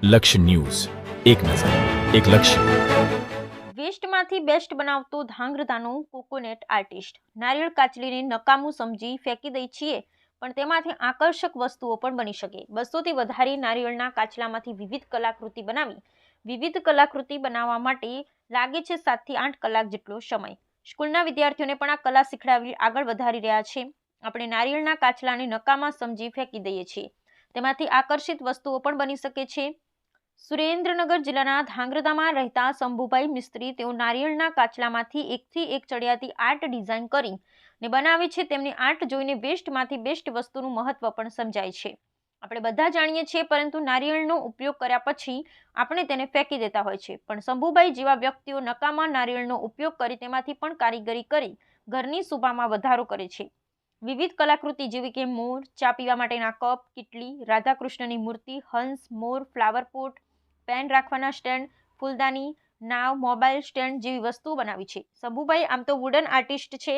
લક્ષ્ય ન્યૂઝ, એક નજર, એક લક્ષ્ય. વેસ્ટમાંથી બેસ્ટ બનાવતો ધાંગ્રધાનો કોકોનેટ આર્ટિસ્ટ. નારિયેળ કાચલીને નકામું સમજી ફેંકી દઈ છીએ, પણ તેમાંથી આકર્ષક વસ્તુઓ પણ બની શકે. 200થી વધારે નારિયેળના કાચલામાંથી વિવિધ કલાકૃતિ બનાવવા માટે લાગે છે 7 થી 8 કલાક જેટલો સમય. સ્કૂલના વિદ્યાર્થીઓને પણ આ કલા શીખડાવી આગળ વધારી રહ્યા છે. આપણે નારિયેળના કાચલાને નકામા સમજી ફેંકી દઈએ છીએ, તેમાંથી આકર્ષિત વસ્તુઓ પણ બની શકે છે. સુરેન્દ્રનગર જિલ્લાના ધાંગ્રધામાં રહેતા શંભુભાઈ મિસ્ત્રી, તેઓ નારિયેળના કાચલામાંથી એકથી એક ચડિયાતી આર્ટ ડિઝાઇન કરીને બનાવે છે. તેમની આર્ટ જોઈને વેસ્ટમાંથી બેસ્ટ વસ્તુનું મહત્વ પણ સમજાય છે. આપણે બધા જાણીએ છીએ, પરંતુ નારિયેળનો ઉપયોગ કર્યા પછી આપણે તેને ફેંકી દેતા હોય છે. પણ શંભુભાઈ જેવા વ્યક્તિઓ નકામા નારિયેળનો ઉપયોગ કરી તેમાંથી પણ કારીગરી કરી ઘરની શોભામાં વધારો કરે છે. વિવિધ કલાકૃતિ જેવી કે મોર, ચા પીવા માટેના કપ, કીટલી, રાધાકૃષ્ણની મૂર્તિ, હંસ, મોર, ફ્લાવર પોટ, પેન રાખવાના સ્ટેન્ડ, ફૂલદાની, નાવ, મોબાઈલ સ્ટેન્ડ જેવી વસ્તુઓ બનાવી છે. શંભુભાઈ આમ તો વુડન આર્ટિસ્ટ છે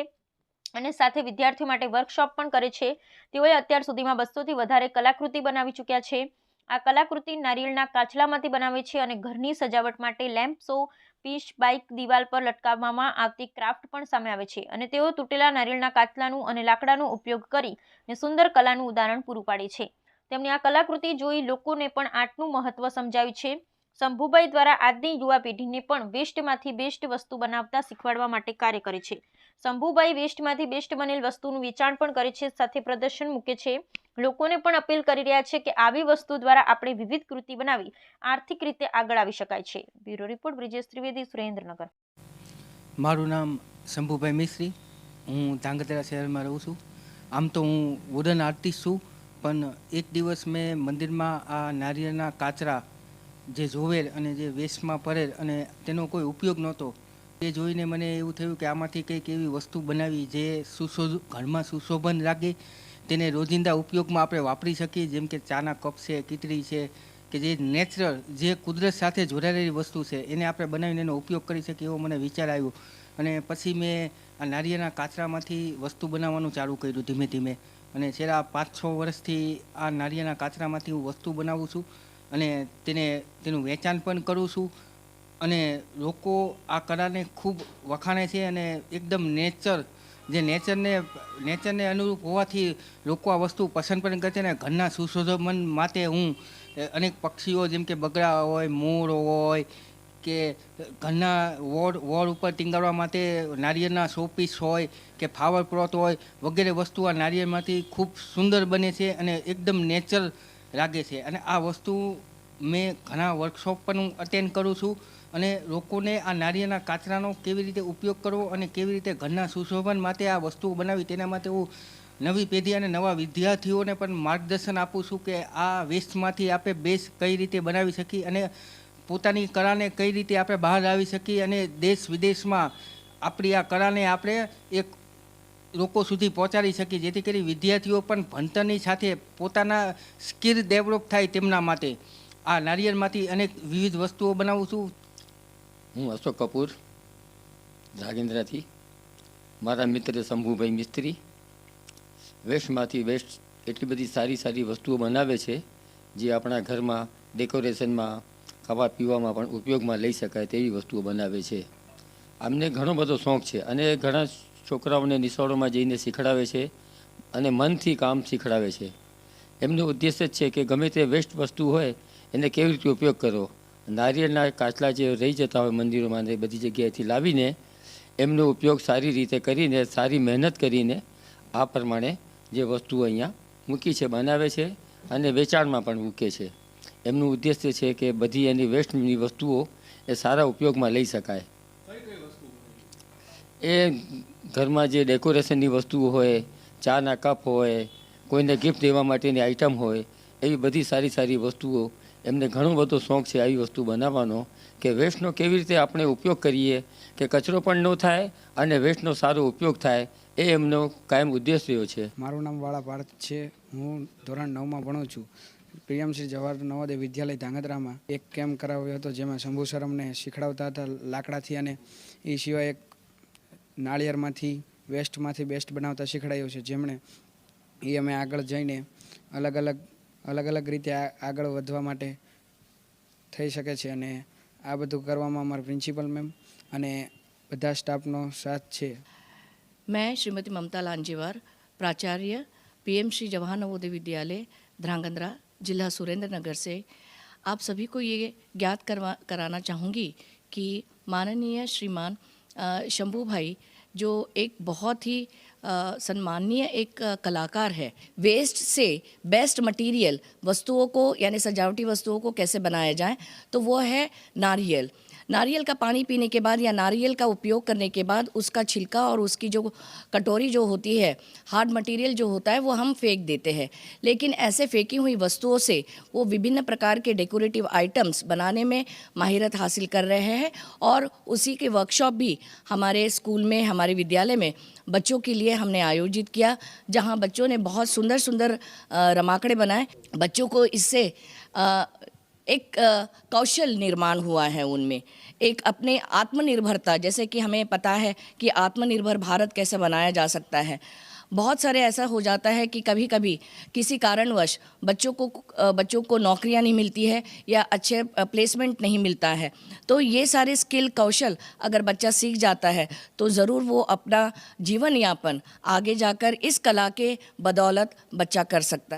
અને સાથે વિદ્યાર્થીઓ માટે વર્કશોપ પણ કરે છે. તેઓએ અત્યાર સુધીમાં 200થી વધારે કલાકૃતિ બનાવી ચૂક્યા છે. આ કલાકૃતિ નારિયેળના કાચલામાંથી બનાવે છે અને ઘરની સજાવટ માટે લેમ્પ, શો પીસ, બાઇક, દિવાલ પર લટકાવવામાં આવતી ક્રાફ્ટ પણ સામે આવે છે. અને તેઓ તૂટેલા નારિયેળના કાચલાનું અને લાકડાનો ઉપયોગ કરીને સુંદર કલાનું ઉદાહરણ પૂરું પાડે છે. તેમની આ કલાકૃતિ જોઈ લોકોને પણ આર્ટનું મહત્વ સમજાવ્યું છે. શંભુભાઈ દ્વારા આજની યુવા પેઢીને પણ વેસ્ટમાંથી બેસ્ટ વસ્તુ બનાવતા શીખવાડવા માટે કાર્ય કરે છે. શંભુભાઈ વેસ્ટમાંથી બેસ્ટ બનેલ વસ્તુનું વેચાણ પણ કરે છે, સાથે પ્રદર્શન મૂકે છે. લોકોને પણ અપીલ કરી રહ્યા છે કે આવી વસ્તુ દ્વારા આપણે વિવિધ કૃતિ બનાવી આર્થિક રીતે આગળ આવી શકાય છે. Bureau report, Brijesh Trivedi, Surendranagar. મારું નામ શંભુભાઈ મિસ્ત્રી, હું ધાંગધ્રા શહેરમાં રહું છું. આમ તો હું વુડન આર્ટિસ્ટ છું, પણ એક દિવસ મેં મંદિરમાં આ નારિયેળના કાચરા જે જોવેલ અને જે વેસ્ટમાં પડેલ અને તેનો કોઈ ઉપયોગ નહોતો, તે જોઈને મને એવું થયું કે આમાંથી કંઈક એવી વસ્તુ બનાવી જે ઘરમાં સુશોભન લાગે, તેને રોજિંદા ઉપયોગમાં આપણે વાપરી શકીએ. જેમ કે ચાના કપ છે, કીટલી છે, કે જે નેચરલ, જે કુદરત સાથે જોડાયેલી વસ્તુ છે, એને આપણે બનાવીને એનો ઉપયોગ કરી શકીએ, એવો મને વિચાર આવ્યો. અને પછી મેં આ નારિયેળના કાચરામાંથી વસ્તુ બનાવવાનું ચાલુ કર્યું ધીમે ધીમે. અને છેલ્લા 5-6 વર્ષથી આ નારિયેળના કાચરામાંથી હું વસ્તુ બનાવું છું અને તેનું વેચાણ પણ કરું છું. અને લોકો આ કલાને ખૂબ વખાણે છે અને એકદમ જે નેચરને અનુરૂપ હોવાથી લોકો આ વસ્તુ પસંદ પણ કરે છે. અને ઘરના સુશોભન માટે હું અનેક પક્ષીઓ જેમ કે બગડા હોય, મોર હોય, કે ઘરના વોળ ઉપર ટીંગાડવા માટે નારિયેળના શોપીસ હોય કે ફ્લાવર પોટ હોય, વગેરે વસ્તુ આ નારિયેળમાંથી ખૂબ સુંદર બને છે અને એકદમ નેચરલ લાગે છે. અને આ વસ્તુ મેં ઘણા વર્કશોપ પણ હું અટેન્ડ કરું છું અને લોકોને આ નારિયેળના કાચરાનો કેવી રીતે ઉપયોગ કરવો અને કેવી રીતે ઘરના સુશોભન માટે આ વસ્તુઓ બનાવી, તેના માટે હું નવી પેઢી અને નવા વિદ્યાર્થીઓને પણ માર્ગદર્શન આપું છું કે આ વેસ્ટમાંથી આપણે બેસ્ટ કઈ રીતે બનાવી શકીએ અને પોતાની કળાને કઈ રીતે આપણે બહાર લાવી શકીએ અને દેશ વિદેશમાં આપણી આ કળાને આપણે એક લોકો સુધી પહોંચાડી શકીએ, જેથી કરી વિદ્યાર્થીઓ પણ ભણતરની સાથે પોતાના સ્કિલ ડેવલપ થાય. તેમના માટે આ નારિયેળમાંથી અનેક વિવિધ વસ્તુઓ બનાવું છું. હું અશોક કપૂર, જાગેન્દ્રાથી. મારા મિત્ર શંભુભાઈ મિસ્ત્રી વેસ્ટમાંથી બેસ્ટ એટલી બધી સારી વસ્તુઓ બનાવે છે, જે આપણા ઘરમાં ડેકોરેશનમાં, ખાવા પીવામાં પણ ઉપયોગમાં લઈ શકાય તેવી વસ્તુઓ બનાવે છે. અમને ઘણો બધો શોખ છે અને ઘણા છોકરાઓને નિશાળોમાં જઈને શીખડાવે છે અને મનથી કામ શીખડાવે છે. એમનો ઉદ્દેશ્ય જ છે કે ગમે તે વેસ્ટ વસ્તુ હોય એને કેવી રીતે ઉપયોગ કરવો. નારિયેળના કાચલા જે રહી જતા હોય મંદિરોમાં ને બધી જગ્યાએથી લાવીને એમનો ઉપયોગ સારી રીતે કરીને, સારી મહેનત કરીને આ પ્રમાણે જે વસ્તુઓ અહીંયા મૂકી છે, બનાવે છે અને વેચાણમાં પણ મૂકે છે. એમનું ઉદ્દેશ્ય છે કે બધી એની વેસ્ટની વસ્તુઓ એ સારા ઉપયોગમાં લઈ શકાય. એ ઘરમાં જે ડેકોરેશનની વસ્તુઓ હોય, ચાના કપ હોય, કોઈને ગિફ્ટ દેવા માટેની આઈટમ હોય, એવી બધી સારી વસ્તુઓ. એમને ઘણો બધો શોખ છે આવી વસ્તુ બનાવવાનો કે વેસ્ટનો કેવી રીતે આપણે ઉપયોગ કરીએ કે કચરો પણ ન થાય અને વેસ્ટનો સારો ઉપયોગ થાય, એ એમનો કાયમ ઉદ્દેશ્ય છે. મારું નામ વાળા પાર્થ છે. હું ધોરણ 9માં ભણું છું. પ્રિયમશ્રી જવાહર નવોદય વિદ્યાલય ધાંગધ્રામાં એક કેમ્પ કરાવ્યો હતો, જેમાં શંભુ સર અમને શીખડાવતા હતા લાકડાથી, અને એ સિવાય એક નાળિયેરમાંથી વેસ્ટમાંથી બેસ્ટ બનાવતા શીખડાયું છે, જેમણે અમે આગળ જઈને અલગ અલગ રીતે આગળ વધવા માટે થઈ શકે છે અને આ બધું કરવામાં અમારા પ્રિન્સિપલ મેમ અને બધા સ્ટાફનો સાથ છે. मैं श्रीमती ममता लांजेवार, प्राचार्य पीएम श्री जवाहर नवोदय विद्यालय ध्रांगध्रा, जिला सुरेंद्र नगर से आप सभी को ये ज्ञात कराना चाहूँगी कि माननीय श्रीमान शंभू भाई जो एक बहुत ही सम्माननीय एक कलाकार है, वेस्ट से बेस्ट मटेरियल वस्तुओं को यानी सजावटी वस्तुओं को कैसे बनाया जाए, तो वो है नारियल. नारियल का पानी पीने के बाद या नारियल का उपयोग करने के बाद उसका छिलका और उसकी जो कटोरी जो होती है, हार्ड मटेरियल जो होता है, वो हम फेंक देते हैं. लेकिन ऐसे फेंकी हुई वस्तुओं से वो विभिन्न प्रकार के डेकोरेटिव आइटम्स बनाने में माहिरत हासिल कर रहे हैं और उसी के वर्कशॉप भी हमारे स्कूल में, हमारे विद्यालय में बच्चों के लिए हमने आयोजित किया, जहां बच्चों ने बहुत सुंदर सुंदर रमाकड़े बनाए. बच्चों को इससे एक कौशल निर्माण हुआ है, उनमें एक अपने आत्मनिर्भरता, जैसे कि हमें पता है कि आत्मनिर्भर भारत कैसे बनाया जा सकता है. बहुत सारे ऐसा हो जाता है कि कभी कभी किसी कारणवश बच्चों को नौकरियां नहीं मिलती है या अच्छे प्लेसमेंट नहीं मिलता है. तो ये सारे स्किल कौशल अगर बच्चा सीख जाता है तो ज़रूर वो अपना जीवन यापन आगे जाकर इस कला के बदौलत बच्चा कर सकता है.